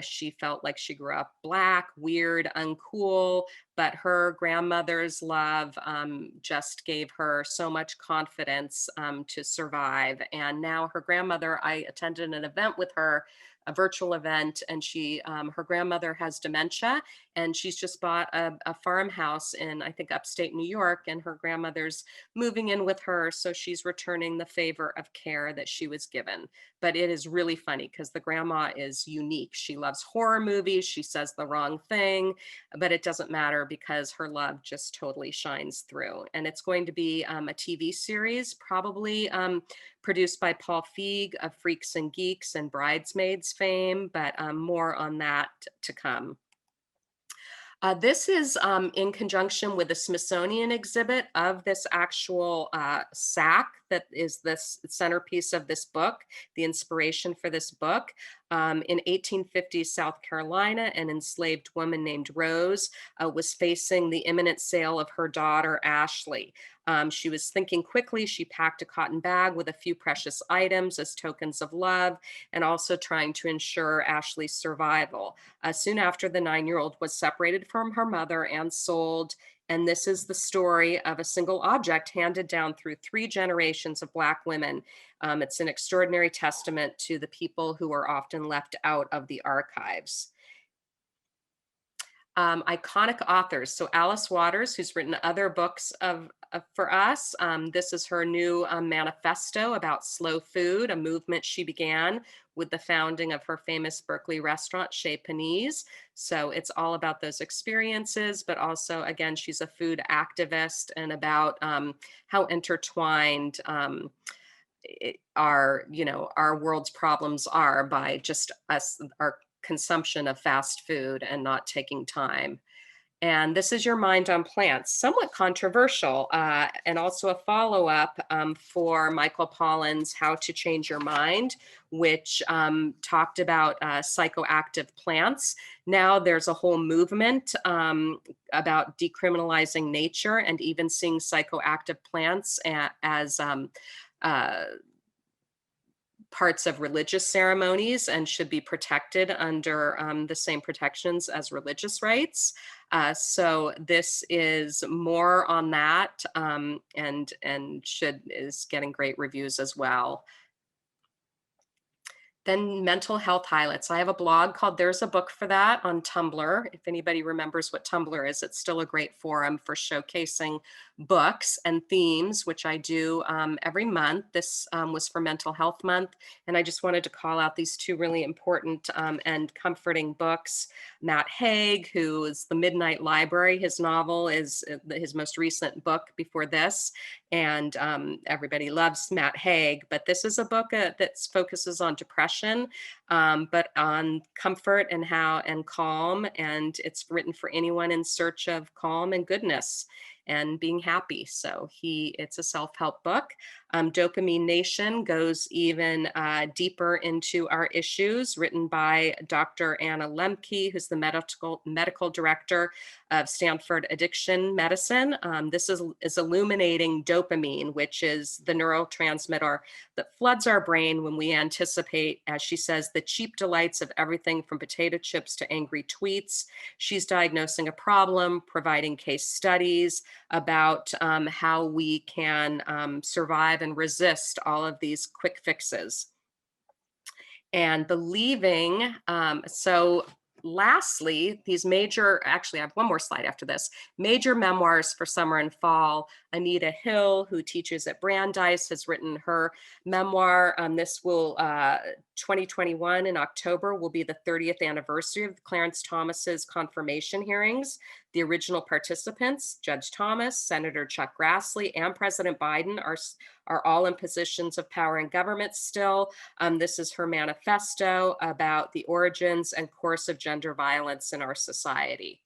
She felt like she grew up Black, weird, uncool, but her grandmother's love just gave her so much confidence to survive. And now her grandmother, I attended an event with her, a virtual event, and her grandmother has dementia, and she's just bought a farmhouse in, I think, upstate New York, and her grandmother's moving in with her, so she's returning the favor of care that she was given. But it is really funny because the grandma is unique. She loves horror movies. She says the wrong thing, but it doesn't matter because her love just totally shines through. And it's going to be a TV series, probably produced by Paul Feig of Freaks and Geeks and Bridesmaids fame, but more on that to come. This is in conjunction with the Smithsonian exhibit of this actual sack that is this centerpiece of this book, the inspiration for this book. In 1850s South Carolina, an enslaved woman named Rose was facing the imminent sale of her daughter, Ashley. She was thinking quickly. She packed a cotton bag with a few precious items as tokens of love, and also trying to ensure Ashley's survival. Soon after, the 9-year-old was separated from her mother and sold. And this is the story of a single object handed down through 3 generations of Black women. It's an extraordinary testament to the people who are often left out of the archives. Iconic authors. So Alice Waters, who's written other books of for us. This is her new manifesto about slow food, a movement she began with the founding of her famous Berkeley restaurant, Chez Panisse. So it's all about those experiences, but also, again, she's a food activist and about how intertwined our, our world's problems are by just us, our consumption of fast food and not taking time. And this is Your Mind on Plants, somewhat controversial, and also a follow up for Michael Pollan's How to Change Your Mind, which talked about psychoactive plants. Now there's a whole movement about decriminalizing nature and even seeing psychoactive plants as uh, parts of religious ceremonies and should be protected under the same protections as religious rights. So this is more on that, and is getting great reviews as well. Then mental health highlights. I have a blog called There's a Book for That on Tumblr. If anybody remembers what Tumblr is, it's still a great forum for showcasing books and themes, which I do every month. This was for Mental Health Month. And I just wanted to call out these two really important and comforting books. Matt Haig, who is The Midnight Library. His novel is his most recent book before this. And everybody loves Matt Haig, but this is a book that focuses on depression, but on comfort and calm. And it's written for anyone in search of calm and goodness and being happy. So it's a self-help book. Dopamine Nation goes even deeper into our issues, written by Dr. Anna Lemke, who's the medical director of Stanford Addiction Medicine. This is illuminating dopamine, which is the neurotransmitter that floods our brain when we anticipate, as she says, the cheap delights of everything from potato chips to angry tweets. She's diagnosing a problem, providing case studies about how we can survive and resist all of these quick fixes. And believing, so lastly, these actually I have one more slide after this, major memoirs for summer and fall. Anita Hill, who teaches at Brandeis, has written her memoir. This will, 2021 in October will be the 30th anniversary of Clarence Thomas's confirmation hearings. The original participants, Judge Thomas, Senator Chuck Grassley, and President Biden are all in positions of power in government still. This is her manifesto about the origins and course of gender violence in our society.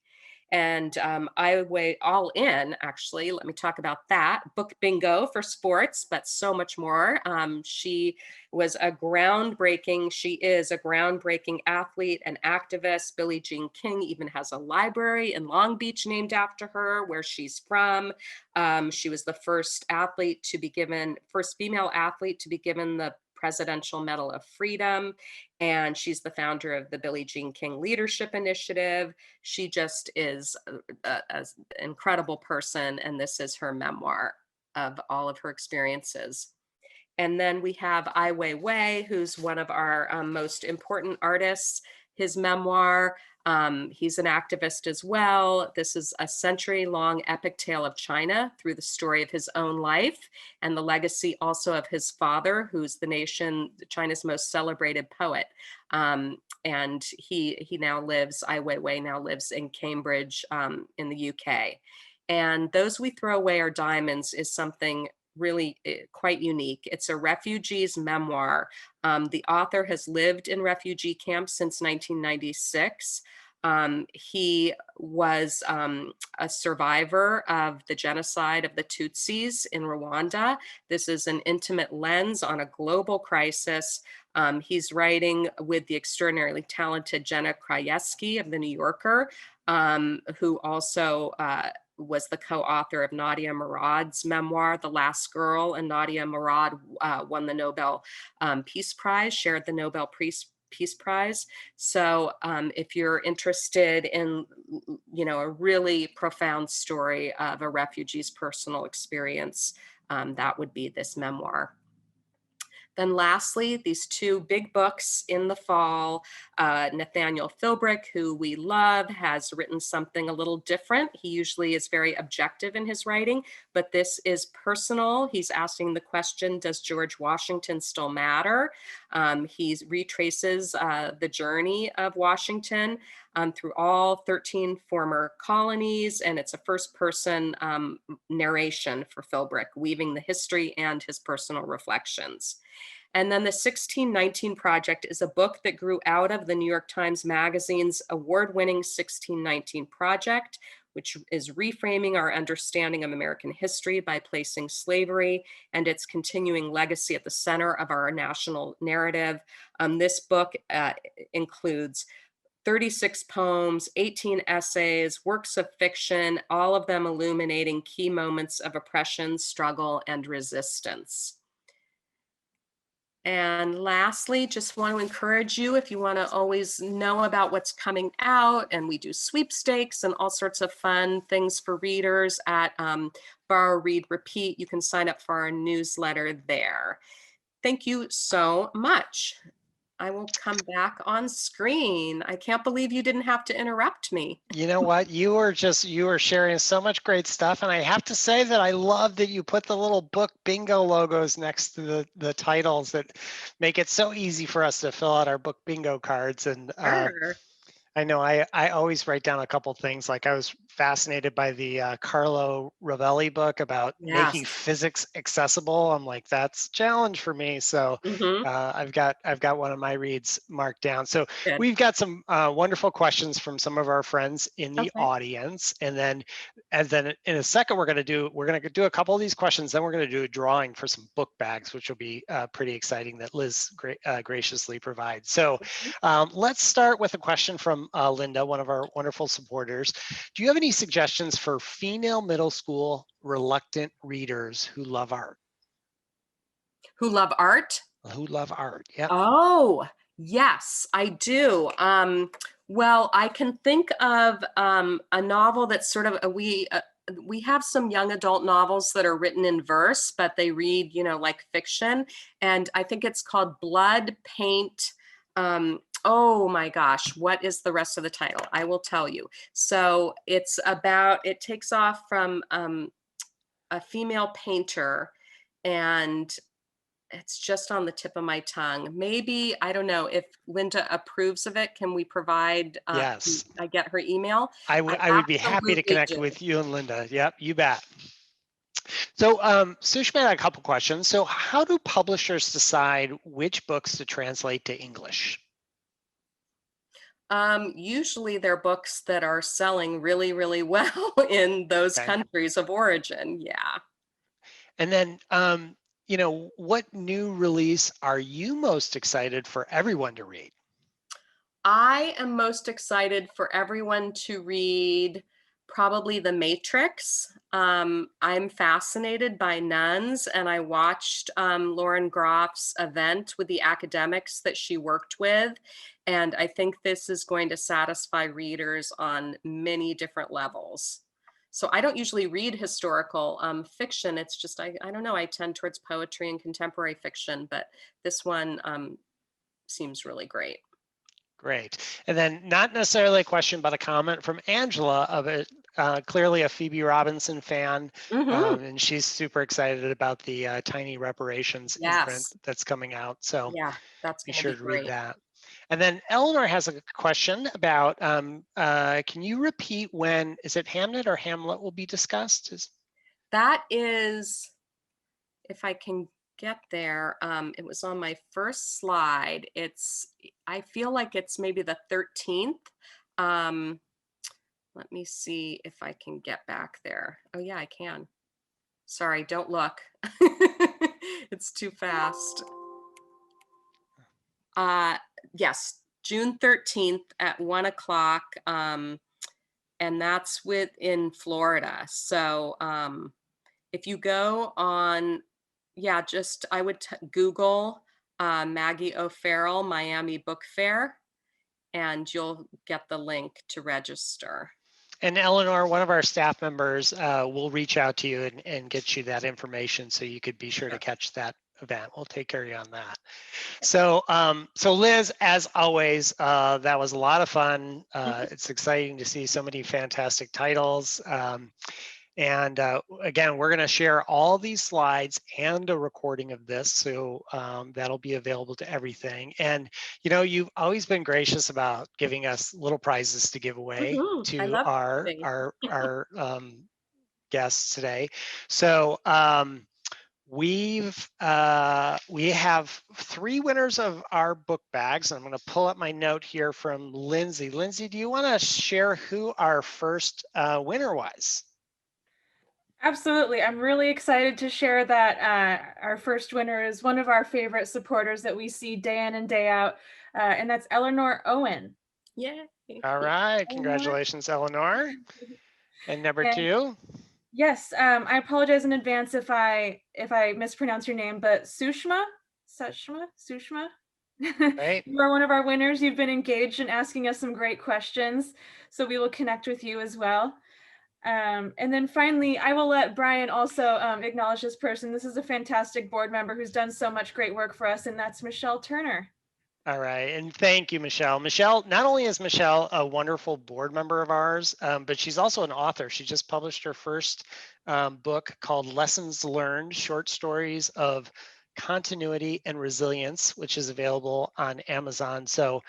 And I weigh all in, actually. Let me talk about that. Book bingo for sports, but so much more. She is a groundbreaking athlete and activist. Billie Jean King even has a library in Long Beach named after her, where she's from. She was the first female athlete to be given the Presidential Medal of Freedom. And she's the founder of the Billie Jean King Leadership Initiative. She just is an incredible person. And this is her memoir of all of her experiences. And then we have Ai Weiwei, who's one of our most important artists. His memoir, he's an activist as well. This is a century-long epic tale of China through the story of his own life and the legacy also of his father, who's China's most celebrated poet. And Ai Weiwei now lives in Cambridge in the UK. And Those We Throw Away Are Diamonds is something really quite unique. It's a refugee's memoir. The author has lived in refugee camps since 1996. He was a survivor of the genocide of the Tutsis in Rwanda. This is an intimate lens on a global crisis. He's writing with the extraordinarily talented Jenna Krajewski of The New Yorker, who also was the co-author of Nadia Murad's memoir, The Last Girl, and Nadia Murad won the Nobel Peace Prize, shared the Nobel Peace Prize. So if you're interested in, a really profound story of a refugee's personal experience, that would be this memoir. Then lastly, these two big books in the fall. Nathaniel Philbrick, who we love, has written something a little different. He usually is very objective in his writing, but this is personal. He's asking the question, does George Washington still matter? He retraces the journey of Washington through all 13 former colonies, and it's a first-person narration for Philbrick, weaving the history and his personal reflections. And then the 1619 Project is a book that grew out of the New York Times Magazine's award-winning 1619 Project, which is reframing our understanding of American history by placing slavery and its continuing legacy at the center of our national narrative. This book includes 36 poems, 18 essays, works of fiction, all of them illuminating key moments of oppression, struggle, and resistance. And lastly, just want to encourage you, if you want to always know about what's coming out, and we do sweepstakes and all sorts of fun things for readers at Borrow, Read, Repeat. You can sign up for our newsletter there. Thank you so much. I will come back on screen. I can't believe you didn't have to interrupt me. You know what? You were sharing so much great stuff. And I have to say that I love that you put the little book bingo logos next to the titles that make it so easy for us to fill out our book bingo cards. And Sure. I know I always write down a couple things. Like I was fascinated by the Carlo Rovelli book about making Yes. physics accessible. I'm like, that's a challenge for me. So Mm-hmm. I've got one of my reads marked down. So Good. we've got some wonderful questions from some of our friends in the Okay. audience, and then in a second we're going to do a couple of these questions. Then we're going to do a drawing for some book bags, which will be pretty exciting that Liz graciously provides. So let's start with a question from Linda, one of our wonderful supporters. Do you have any suggestions for female middle school reluctant readers who love art? Who love art? Who love art? Yep. Oh, yes, I do. Well, I can think of a novel that's sort of we have some young adult novels that are written in verse, but they read, like fiction. And I think it's called Blood Paint. Oh my gosh, what is the rest of the title? I will tell you. So it takes off from a female painter, and it's just on the tip of my tongue. Maybe, I don't know if Linda approves of it. Can we provide, Yes. I get her email? I I would be happy to absolutely connect do. with you and Linda. Yep, you bet. So Sushma had a couple questions. So how do publishers decide which books to translate to English? Usually they're books that are selling really, really well in those Okay. countries of origin. Yeah. And then, what new release are you most excited for everyone to read? I am most excited for everyone to read probably The Matrix. I'm fascinated by nuns, and I watched Lauren Groff's event with the academics that she worked with. And I think this is going to satisfy readers on many different levels. So I don't usually read historical fiction. It's just, I don't know, I tend towards poetry and contemporary fiction, but this one seems really great. Great. And then not necessarily a question, but a comment from Angela of it, clearly a Phoebe Robinson fan. Hmm. And she's super excited about the Tiny Reparations imprint Yes. that's coming out. So Yeah, that's be going to sure be to read great. that. And then Eleanor has a question about, can you repeat when, is it Hamnet or Hamlet will be discussed? That is, if I can get there, it was on my first slide. I feel like it's maybe the 13th. Um, Let me see if I can get back there. Oh yeah, I can. Sorry, don't look. It's too fast. Uh, yes, June 13th at 1 o'clock. And that's in Florida. So if you go on, yeah, just I would Google Maggie O'Farrell Miami Book Fair, and you'll get the link to register. And Eleanor, one of our staff members will reach out to you and get you that information so you could be sure to catch that event. We'll take care of you on that. So, so Liz, as always, that was a lot of fun. It's exciting to see so many fantastic titles. And again, we're going to share all these slides and a recording of this, so that'll be available to everything. And you know, you've always been gracious about giving us little prizes to give away I to love our reading. guests today. So we have 3 winners of our book bags. I'm going to pull up my note here from Lindsay. Lindsay, do you want to share who our first winner was? Absolutely. I'm really excited to share that our first winner is one of our favorite supporters that we see day in and day out, and that's Eleanor Owen. Yeah. All right, Eleanor. congratulations, Eleanor. And number And 2? yes, I apologize in advance if I mispronounce your name, but Sushma. Right. You are one of our winners. You've been engaged in asking us some great questions, so we will connect with you as well. And then finally, I will let Brian also acknowledge this person. This is a fantastic board member who's done so much great work for us, and that's Michelle Turner. All right, and thank you, Michelle. Michelle, not only is Michelle a wonderful board member of ours, but she's also an author. She just published her first book called Lessons Learned, Short Stories of Continuity and Resilience, which is available on Amazon. So,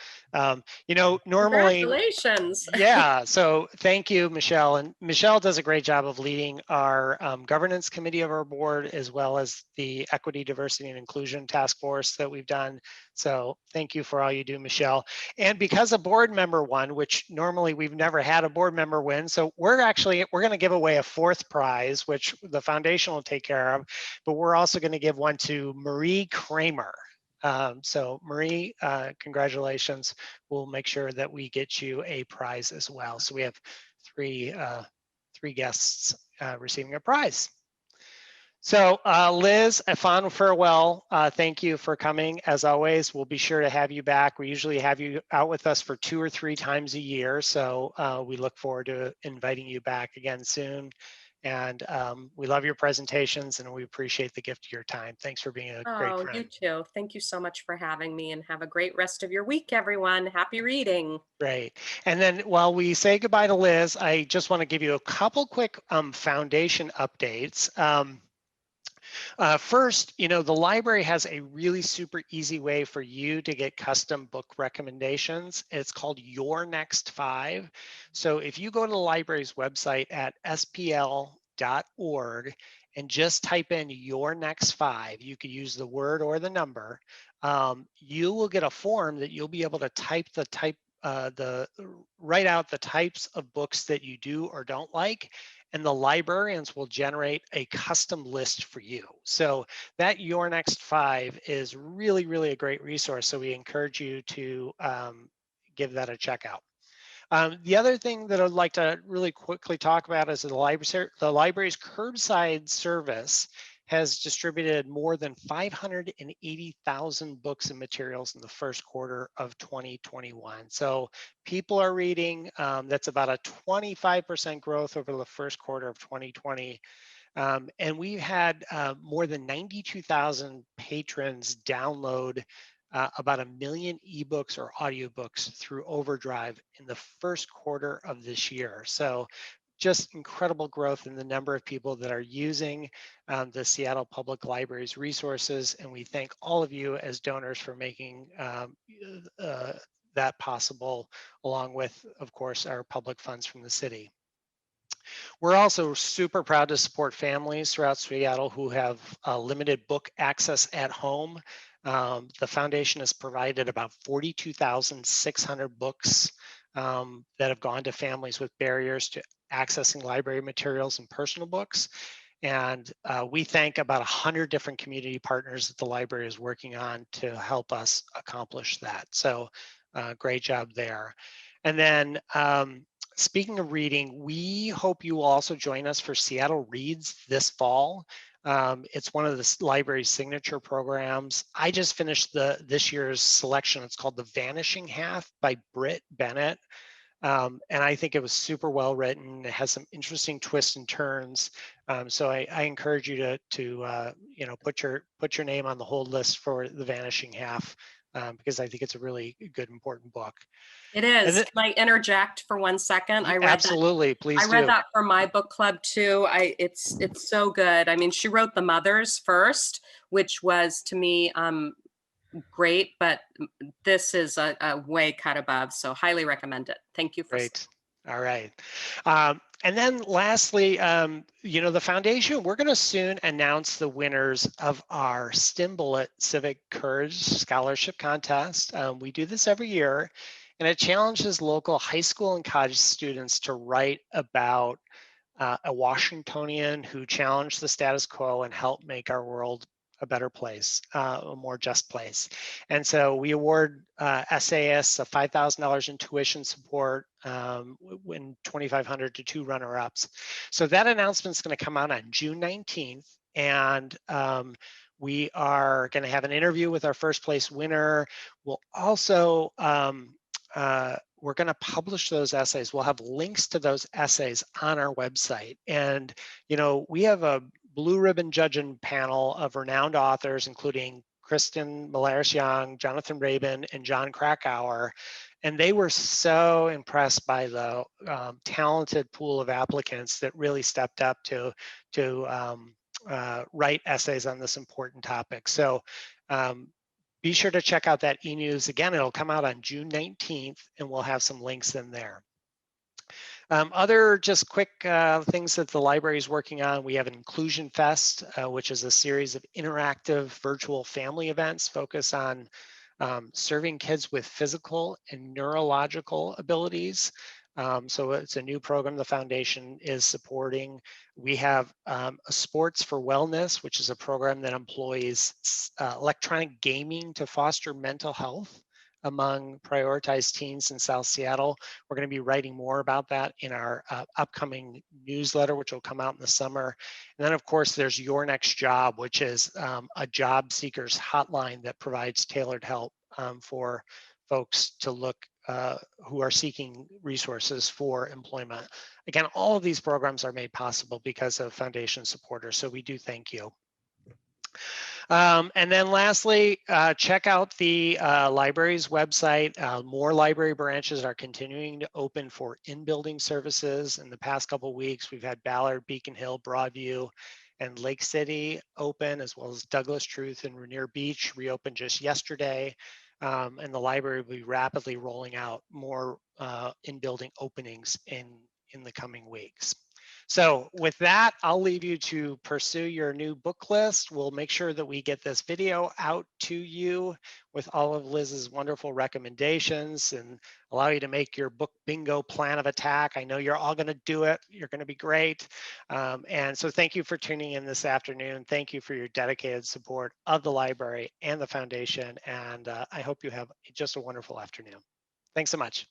you know, normally, Congratulations. yeah, so thank you, Michelle. And Michelle does a great job of leading our governance committee of our board, as well as the Equity, Diversity, and Inclusion Task Force that we've done. So thank you for all you do, Michelle. And because a board member won, which normally we've never had a board member win, so we're going to give away a 4th prize, which the foundation will take care of, but we're also going to give one to Marie Kramer. So Marie, congratulations. We'll make sure that we get you a prize as well. So we have 3 guests receiving a prize. So Liz, a fond farewell. Thank you for coming. As always, we'll be sure to have you back. We usually have you out with us for 2 or 3 times a year. So we look forward to inviting you back again soon. And we love your presentations and we appreciate the gift of your time. Thanks for being a great Oh, you friend. too. Thank you so much for having me, and have a great rest of your week, everyone. Happy reading. Great. And then while we say goodbye to Liz, I just want to give you a couple quick foundation updates. First, you know, the library has a really super easy way for you to get custom book recommendations. It's called Your Next 5. So if you go to the library's website at spl.org and just type in Your Next 5, you could use the word or the number, you will get a form that you'll be able to write out the types of books that you do or don't like, and the librarians will generate a custom list for you. So that Your Next 5 is really, really a great resource. So we encourage you to give that a check out. The other thing that I'd like to really quickly talk about is the library's curbside service has distributed more than 580,000 books and materials in the first quarter of 2021. So people are reading. That's about a 25% growth over the first quarter of 2020. And we've had more than 92,000 patrons download about 1 million ebooks or audiobooks through Overdrive in the first quarter of this year. So just incredible growth in the number of people that are using the Seattle Public Library's resources. And we thank all of you as donors for making that possible, along with, of course, our public funds from the city. We're also super proud to support families throughout Seattle who have limited book access at home. The foundation has provided about 42,600 books that have gone to families with barriers to accessing library materials and personal books. And we thank about 100 different community partners that the library is working on to help us accomplish that. So great job there. And then speaking of reading, we hope you will also join us for Seattle Reads this fall. It's one of the library's signature programs. I just finished this year's selection. It's called The Vanishing Half by Britt Bennett. And I think it was super well written. It has some interesting twists and turns. So I encourage you to you know, put your name on the hold list for The Vanishing Half, because I think it's a really good, important book. It And is. then, Can I interject for 1 second? absolutely, I please read do. that for my book club too. It's so good. I mean, she wrote The Mothers first, which was to me great, but this is a way cut above. So highly recommend it. Thank you for. Great. All right. And then lastly, you know, the foundation, we're going to soon announce the winners of our STEM Bullet Civic Courage Scholarship Contest. We do this every year, and it challenges local high school and college students to write about a Washingtonian who challenged the status quo and helped make our world a better place, a more just place. And so we award essayists $5,000 in tuition support, and $2,500 to 2 runner-ups. So that announcement is going to come out on June 19th, and we are going to have an interview with our first place winner. We'll also we're going to publish those essays. We'll have links to those essays on our website. And, you know, we have a blue ribbon judging panel of renowned authors, including Kristen Malaris-Young, Jonathan Rabin, and John Krakauer. And they were so impressed by the talented pool of applicants that really stepped up to write essays on this important topic. So be sure to check out that e-news. Again, it'll come out on June 19th, and we'll have some links in there. Other just quick things that the library is working on. We have an Inclusion Fest, which is a series of interactive virtual family events focused on serving kids with physical and neurological abilities. So it's a new program the foundation is supporting. We have a Sports for Wellness, which is a program that employs electronic gaming to foster mental health among prioritized teens in South Seattle. We're going to be writing more about that in our upcoming newsletter, which will come out in the summer. And then, of course, there's Your Next Job, which is a job seekers hotline that provides tailored help for folks to look who are seeking resources for employment. Again, all of these programs are made possible because of foundation supporters, so we do thank you. And then lastly, check out the library's website. More library branches are continuing to open for in-building services. In the past couple of weeks, we've had Ballard, Beacon Hill, Broadview, and Lake City open, as well as Douglas Truth and Rainier Beach reopened just yesterday. And the library will be rapidly rolling out more in-building openings in the coming weeks. So with that, I'll leave you to pursue your new book list. We'll make sure that we get this video out to you with all of Liz's wonderful recommendations and allow you to make your book bingo plan of attack. I know you're all going to do it. You're going to be great. And so thank you for tuning in this afternoon. Thank you for your dedicated support of the library and the foundation. And I hope you have just a wonderful afternoon. Thanks so much.